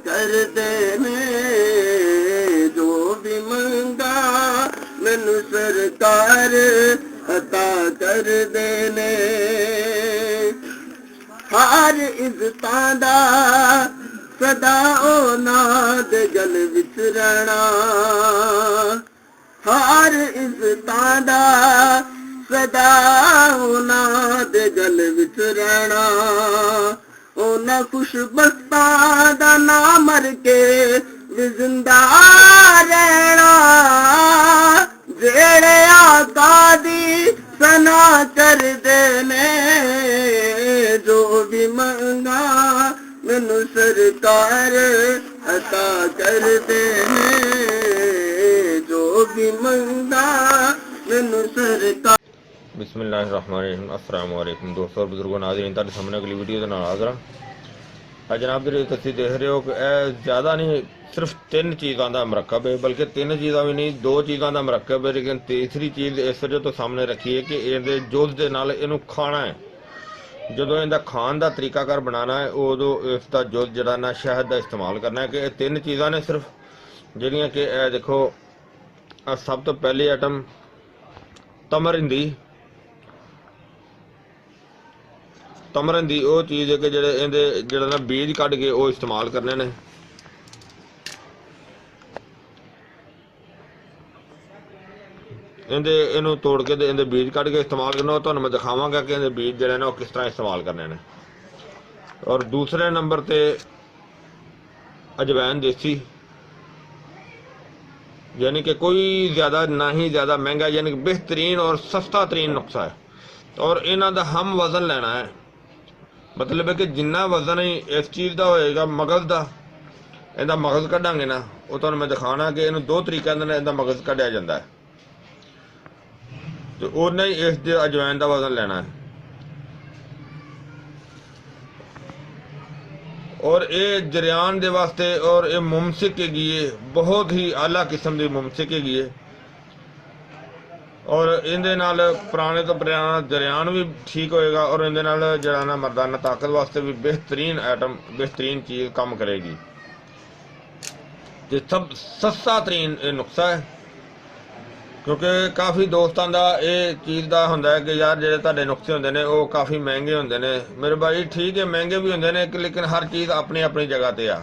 ਕਰਦੇ ਨੇ ਜੋ ਵੀ ਮੰਗਾ ਮੈਨੂੰ ਸਰਕਾਰ ਅਤਾ ਕਰਦੇ ਨੇ। ਹਰ ਇੱਜ਼ਤਾਂ ਦਾ ਸਦਾ ਉਹਨਾਂ ਦੇ ਗਲ ਵਿੱਚ ਰਹਿਣਾ, ਹਰ ਇੱਜ਼ਤਾਂ ਦਾ ਸਦਾ ਉਹਨਾਂ ਦੇ ਗਲ ਵਿੱਚ ਰਹਿਣਾ। ਉਹਨਾਂ ਖੁਸ਼ਬਖਤਾਂ ਦਾ ਨਾਂ ਮਰ ਕੇ ਵੀ ਜ਼ਿੰਦਾ ਰਹਿਣਾ, ਜਿਹੜੇ ਆਕਾ ਦੀ ਸਨਾ ਕਰਦੇ ਨੇ ਜੋ ਵੀ ਮੰਗਾ ਮੈਨੂੰ ਸਰਕਾਰ ਅਤਾ ਕਰਦੇ ਨੇ, ਜੋ ਵੀ ਮੰਗਾ ਮੈਨੂੰ ਸਰਕਾਰ। बिस्मिल्लाहिर्रहमानिर्रहीम। अस्सलाम वालेकुम दोस्तों और बुजुर्गों, नाज़रीन ਤੁਹਾਡੇ ਸਾਹਮਣੇ अगली वीडियो ਦੇ ਨਾਲ ਹਾਜ਼ਰ ਹਾਂ। जनाब जी ਤੁਸੀਂ देख रहे हो कि ਇਹ ज़्यादा नहीं सिर्फ 3 चीज़ों का मरकब है, बल्कि 3 चीज़ां भी नहीं 2 चीज़ों का मरकब है। लेकिन तीसरी चीज़ इस वजह तो सामने रखी है कि ਇਹਦੇ ਜੁਜ਼ ਦੇ ਨਾਲ ਇਹਨੂੰ ਖਾਣਾ ਹੈ। ਜਦੋਂ ਇਹਦਾ ਖਾਣ ਦਾ ਤਰੀਕਾਕਾਰ ਬਣਾਉਣਾ ਹੈ ਉਦੋਂ ਇਸ ਦਾ ਜੁਜ਼ ਜਿਹੜਾ ਨਾ ਸ਼ਹਿਦ ਦਾ ਇਸਤੇਮਾਲ ਕਰਨਾ ਹੈ। ਕਿ ਇਹ 3 ਚੀਜ਼ਾਂ ਨੇ ਸਿਰਫ ਜਿਹੜੀਆਂ ਕਿ ਇਹ ਦੇਖੋ ਸਭ ਤੋਂ ਪਹਿਲੀ ਆਈਟਮ ਤਮਰਿੰਦੀ तमरन की वो चीज़ है कि जेडे ना बीज कढ़ के वो इस्तेमाल करने ने। इनू तोड़ के इनके बीज कढ़ के इस्तेमाल करना, तो मैं दिखावांगा कि इनके बीज जोड़े ना किस तरह इस्तेमाल करने ने। और दूसरे नंबर ते अजवैन देसी, यानी कि कोई ज़्यादा ना ही ज़्यादा महंगा, यानी कि बेहतरीन और सस्ता तरीन नुस्खा है। और इन्हों का हम वजन लेना है, मतलब है कि जिन्ना वजन ही इस चीज़ का होएगा मगज़ का, इहदा मगज़ कढ़ांगे ना, वो तुहानूं मैं दिखाना कि इहनूं 2 तरीक़े नाल इहदा मगज़ कढ़िया जाता है। तो उन्ना ही इस अजवैन का वजन लेना है। और ये जरियान दे वास्ते और ये मुमसिक हैगी है, बहुत ही आला किस्म की मुमसिक हैगी है। और इहदे नाल पुराने तो पुराना जरियान भी ठीक होएगा, और इहदे नाल जिहड़ा ना मर्दाना ताकत वास्ते भी बेहतरीन आइटम, बेहतरीन चीज़ काम करेगी। ते सब सस्ता तरीन नुस्खा है, क्योंकि काफ़ी दोस्तों का ये चीज़ का होंदा है कि यार जिहड़े तुहाडे नुस्खे होंदे ने वो काफ़ी महंगे होंदे ने। मेरे भाई ठीक है महंगे भी होंदे ने, लेकिन हर चीज़ अपनी अपनी जगह ते आ।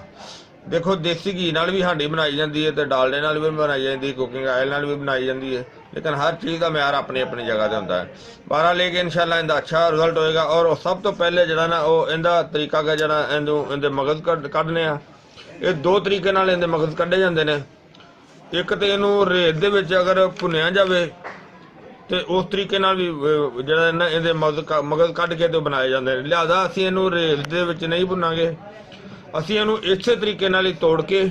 देखो देसी घी नाल भी हांडी बनाई जाती है, तो डालडे नाल भी बनाई जाती है, कुकिंग ऑयल नाल भी बनाई जाती है, लेकिन हर चीज़ का म्यार अपनी अपनी जगह से होता है। बारह लेके इंशाल्लाह इनका अच्छा रिजल्ट होएगा। और सब तो पहले जरा ना वो इनका तरीका का जरा इनके मगज़ कढ़ने आ, ये 2 तरीके नाल इनके मगज़ कढ़े जाते हैं। एक तो इनू रेत दे विच अगर भुनिया जाए तो उस तरीके नाल भी जरा ना इनके मगज़ कढ़ के तो बनाए जाते हैं। लिहाजा असीं इनू रेत दे विच नहीं भुनांगे, असीं इनू इसे तरीके नाल ही तोड़ के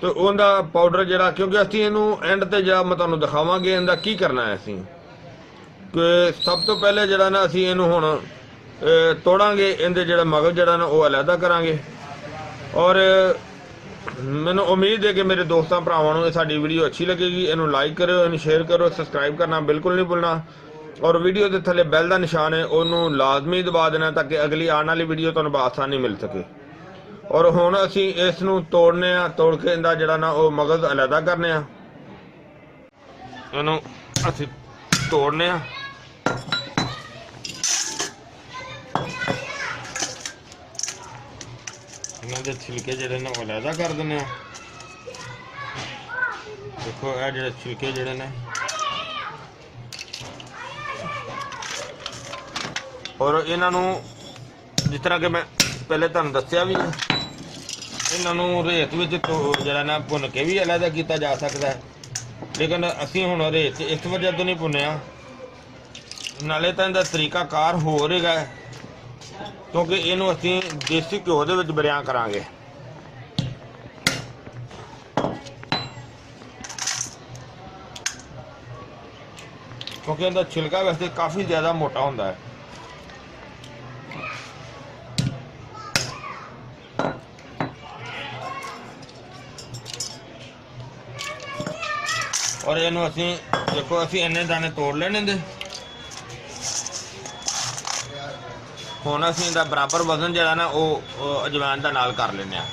तो उनका पाउडर जरा, क्योंकि असीं इनू एंड ते जरा मैं तुहानूं दिखावांगे इनका की करना है। असीं कि सब तो पहले जरा ना असीं इनू हुण तोड़ांगे, इनके जरा मगज़ जरा ना वो अलहदा करांगे। और मैनूं उम्मीद है कि मेरे दोस्तों भरावां नूं साडी वीडियो अच्छी लगेगी। इनू लाइक करो, इनू शेयर करो, सबसक्राइब करना बिल्कुल नहीं भुलना। और वीडियो के थले बैल का निशान है उन्होंने लाजमी दबा देना, ताकि अगली आने वाली वीडियो तुहानूं आसानी मिल सके। और हुण असीं इस नूं तोड़ने आ, तोड़ के इहदा जिहड़ा ना वो मगज़ अलहदा करने आ, इहनूं असीं तोड़ने आ। इन्हां दे छिलके जिहड़े ने अलहदा कर दिंदे आ। देखो ये जिहड़े छिलके जिहड़े ने, और इन्हां नूं जिस तरह के मैं पहले तुहानूं दस्सिया भी है, इन्हों रेत में जरा ना भुन के भी अलहदा किया जा सकता है। लेकिन असी हुण रेत इस वजह तो नहीं भुनिया, नाले तो इनका तरीकाकार हो रहा है, क्योंकि इनू असी देसी घ्यो दे विच बरिया करांगे। क्योंकि इनका छिलका वैसे काफ़ी ज़्यादा मोटा होता है। और इनू असी देखो असी इन्ने दाने तोड़ लेने दे। ਹੁਣ ਅਸੀਂ ਇਹਦਾ ਬਰਾਬਰ ਵਜ਼ਨ ਜਿਹੜਾ ਨਾ ਉਹ ਅਜਵਾਇਣ ਦਾ ਨਾਲ ਕਰ ਲੈਂਦੇ ਹਾਂ।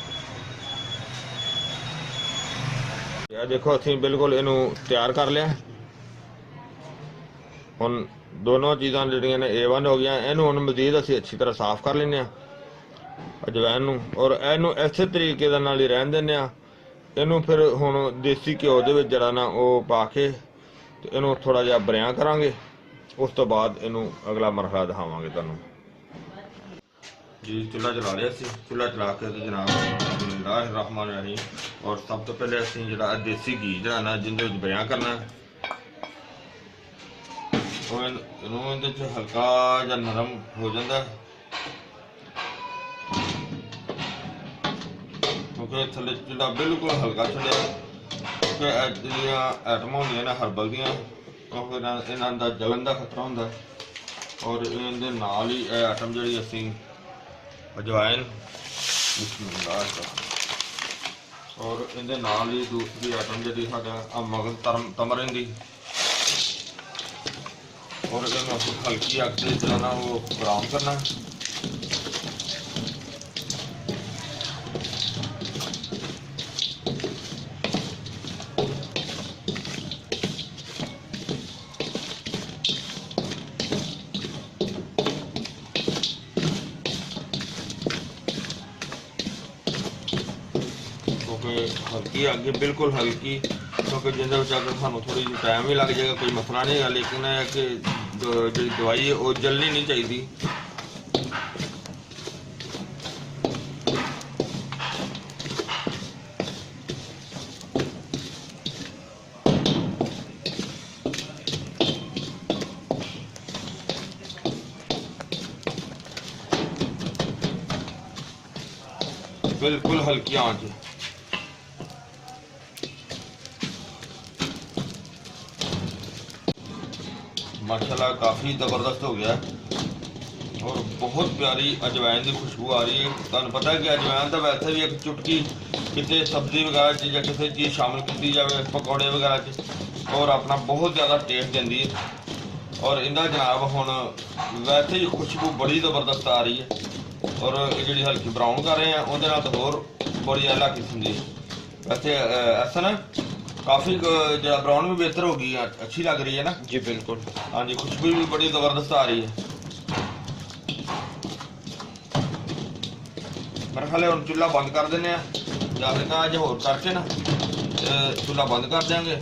ਇਹ ਦੇਖੋ ਅਸੀਂ ਬਿਲਕੁਲ ਇਹਨੂੰ ਤਿਆਰ ਕਰ ਲਿਆ। ਹੁਣ ਦੋਨੋਂ ਚੀਜ਼ਾਂ ਜਿਹੜੀਆਂ ਨੇ A1 ਹੋ ਗਈਆਂ। ਇਹਨੂੰ ਹੁਣ ਮਜ਼ੀਦ ਅਸੀਂ ਅੱਛੀ ਤਰ੍ਹਾਂ ਸਾਫ਼ ਕਰ ਲੈਂਦੇ ਹਾਂ ਅਜਵਾਇਣ ਨੂੰ, ਔਰ ਇਹਨੂੰ ਇਸੇ ਤਰੀਕੇ ਦੇ ਨਾਲ ਹੀ ਰਹਿਣ ਦਿੰਦੇ ਹਾਂ। ਇਹਨੂੰ ਫਿਰ ਹੁਣ ਦੇਸੀ ਘਿਓ ਦੇ ਵਿੱਚ ਜਿਹੜਾ ਨਾ ਉਹ ਪਾ ਕੇ ਤੇ ਇਹਨੂੰ ਥੋੜ੍ਹਾ ਜਿਹਾ ਬਰਿਆਂ ਕਰਾਂਗੇ। ਉਸ ਤੋਂ ਬਾਅਦ ਇਹਨੂੰ ਅਗਲਾ ਮਰਹਲਾ ਦਿਖਾਵਾਂਗੇ ਤੁਹਾਨੂੰ ਜੀ। ਚੁੱਲ੍ਹਾ ਚਲਾ ਲਿਆ ਸੀ, ਚੁੱਲ੍ਹਾ ਚਲਾ ਕੇ ਤੇ ਜਨਾਬ ਬਿਸਮਿल्लाह रहमान रहीम। ਔਰ ਸਭ ਤੋਂ ਪਹਿਲੇ ਅਸੀਂ ਜਿਹੜਾ ਦੇਸੀ ਘੀ ਜਿਹੜਾ ਨਾ ਜਿਹਦੇ ਵਿੱਚ ਬਰਿਆਂ ਕਰਨਾ, ਉਹ ਇਹਨੂੰ ਇਹਦੇ 'ਚ ਹਲਕਾ ਜਿਹਾ ਨਰਮ ਹੋ ਜਾਂਦਾ ਕਿਉਂਕਿ ਥੱਲੇ ਚੁੱਲ੍ਹਾ ਬਿਲਕੁਲ ਹਲਕਾ ਛੱਡਿਆ। ਕਿਉਂਕਿ ਜਿਹੜੀਆਂ ਐਟਮਾਂ ਹੁੰਦੀਆਂ ਨੇ ਹਰਬਲ ਦੀਆਂ, ਉਹ ਇਹਨਾਂ ਦਾ ਜਲਣ ਦਾ ਖਤਰਾ ਹੁੰਦਾ। ਔਰ ਇਹਦੇ ਨਾਲ ਹੀ ਇਹ ਆਈਟਮ ਜਿਹੜੀ ਅਸੀਂ ਅਜਵਾਇਨ ਔਰ ਇਹਦੇ ਨਾਲ ਹੀ ਦੂਸਰੀ ਆਈਟਮ ਜਿਹੜੀ ਸਾਡਾ ਮਗਜ਼ ਤਮਰਨ ਦੀ, ਔਰ ਇਹਨੂੰ ਅਸੀਂ ਹਲਕੀ ਅੱਗ ਤੇ ਜਿਹੜਾ ਨਾ ਉਹ ਬਰਾਊਨ ਕਰਨਾ। हल्की आगे बिल्कुल हल्की, क्योंकि जिंदे सानू थोड़ी जी टाइम भी लग जाएगा, कोई मसला नहीं है। लेकिन है कि जी दवाई है वो जलनी नहीं चाहिए। बिल्कुल हल्की आंच। माशाल्लाह काफ़ी ज़बरदस्त हो गया और बहुत प्यारी अजवाइन की खुशबू आ रही है। तुहानू पता है कि अजवाइन तो वैसे भी एक चुटकी किसी सब्जी वगैरह या किसी चीज़ शामिल की जाए पकौड़े वगैरह और अपना बहुत ज़्यादा टेस्ट देती है। और इनका जनाब हुण वैसे ही खुशबू बड़ी ज़बरदस्त आ रही है। और जी हल्की ब्राउन कर रहे हैं उहदे नाल होर बड़ी अला किस्म की। वैसे ऐसा ना काफ़ी जो ब्राउन भी बेहतर होगी, अच्छी लग रही है ना जी। बिल्कुल हाँ जी, खुशबू भी बड़ी ज़बरदस्त आ रही है। मेरे ख्याल हम चूल्हा बंद कर देने ज़्यादा अज होर करके ना चूल्हा बंद कर देंगे।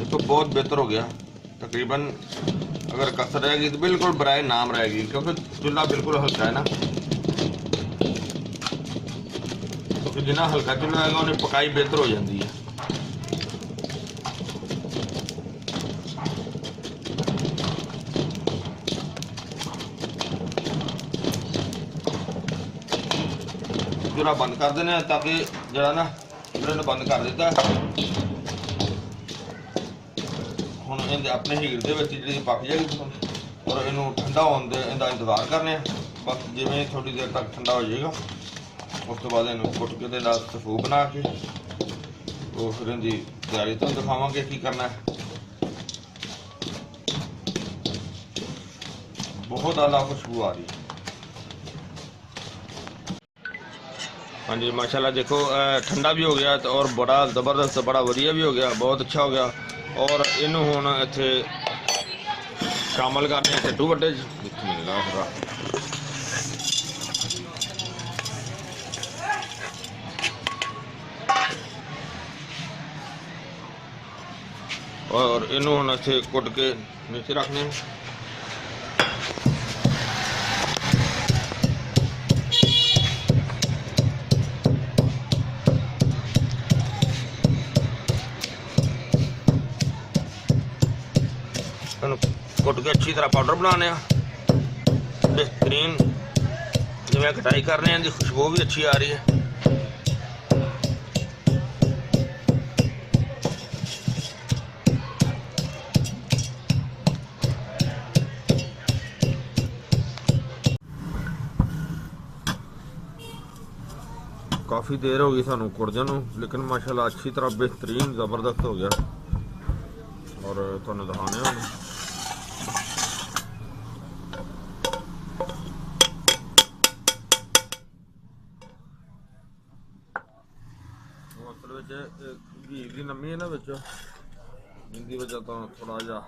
तो बहुत बेहतर हो गया तकरीबन। अगर कसर रहेगी तो बिल्कुल बराए नाम रहेगी, क्योंकि चूल्हा बिल्कुल हल्का है ना। जिन्ना हल्का चूल्हा है उन्हें पकाई बेहतर हो जाती है। चूल्हा बंद कर देने ताकि जरा ना चूल्हे बंद कर दिता हुण अपने हीट के जी पक जाएगी। और इनू ठंडा होने का इंतजार करने, बस जिमें थोड़ी देर तक ठंडा हो जाएगा उस तो बाद इनू कुट के सफू बना के तो फिर इनकी तैयारी तो दिखावांगे की करना है। बहुत आला खुशबू आ रही है। हाँ जी माशाल्लाह देखो ठंडा भी हो गया और बड़ा ज़बरदस्त बड़ा वधिया भी हो गया, बहुत अच्छा हो गया। और इनू हुण इत्थे शामिल करने कट्टू वड्डे और इनू हुण इत्थे कुट के नीचे रखने। कुट के अच्छी तरह पाउडर बनाने बेहतरीन, जिवें कटाई कर रहे हैं इनकी खुशबू भी अच्छी आ रही है। काफ़ी देर हो गई सानू कुड़दे नूं, लेकिन माशाल्लाह अच्छी तरह बेहतरीन ज़बरदस्त हो गया। ਔਰ ਤੁਹਾਨੂੰ ਦਿਖਾਉਂਦੇ ਹਾਂ ਅਸਲ ਵਿੱਚ ਘੀ ਦੀ ਨਮੀ ਹੈ ਨਾ ਵਿੱਚ, ਜਿੰਦੀ ਵਜ੍ਹਾ ਤੋਂ ਥੋੜਾ ਜਿਹਾ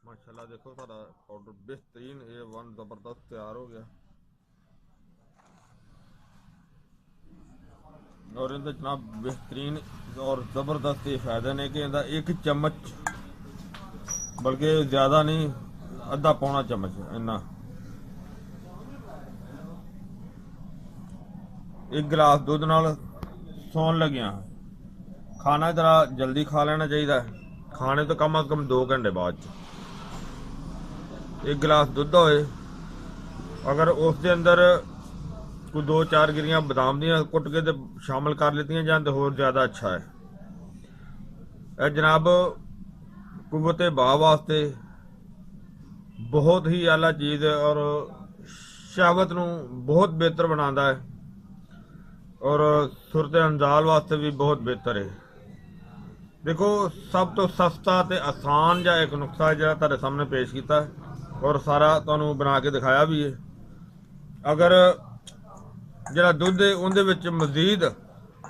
माशाल्लाह। देखो सारा पाउडर बेहतरीन A1 जबरदस्त तैयार हो गया। और इनका जनाब बेहतरीन और जबरदस्त ये फायदे ने कि इनका 1 चम्मच, बल्कि ज्यादा नहीं, अद्धा पौना चम्मच इन्ना, 1 गिलास दुध नाल सौन लगिया। खाना जरा जल्दी खा लेना चाहिए, खाने तो कम अज कम 2 घंटे बाद। 1 गिलास दुध होए, अगर उसके अंदर कोई 2-4 गिरियां बादाम दियां कुट के ते शामिल कर लेतियां जान तो होर ज़्यादा अच्छा है। यह जनाब कुव्वते बाह वास्ते बहुत ही आला चीज़ है और शहवत नूं बहुत बेहतर बनाता है और सुरते अंजाल वास्ते भी बहुत बेहतर है। देखो सब तो सस्ता ते आसान जा एक नुस्खा है जो तुहाडे सामने पेश किया है और सारा तुहानूं बना के दिखाया भी है। अगर जिहड़ा दुध है उहदे विच मजीद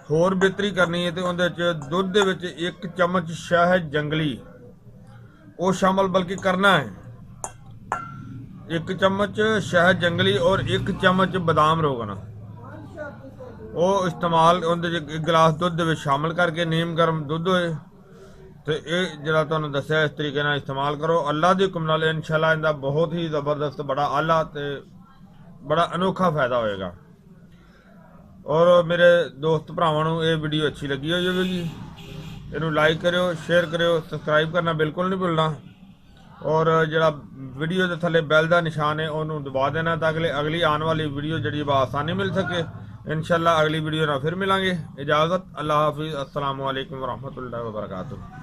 होर बेहतरी करनी है तो उहदे विच दुध दे विच 1 चम्मच शहद जंगली वो शामिल बल्कि करना है। 1 चम्मच शहद जंगली और 1 चम्मच बादाम रोगना वो इस्तेमाल उहदे 1 गिलास दुध दे विच शामिल करके नीम गर्म दुध होए तो ये जरा तुहानूं दस्सिया इस तरीके नाल इस्तेमाल करो। अल्लाह दी हुक्म नाल इंशाअल्लाह इनका बहुत ही जबरदस्त बड़ा आला ते बड़ा अनोखा फायदा होएगा। और मेरे दोस्त भरावां नूं ये वीडियो अच्छी लगी होगी, इनू लाइक करो, शेयर करो, सब्सक्राइब करना बिल्कुल नहीं भुलना और जरा वीडियो के थले बैल का निशान है उन्होंने दबा देना ताकि अगली आने वाली वीडियो जी आसानी मिल सके। इंशाअल्लाह अगली वीडियो ना फिर मिलांगे। इजाज़त, अल्लाह हाफिज़, अस्सलामु अलैकुम वरहमतुल्लाहि वबरकातुहू।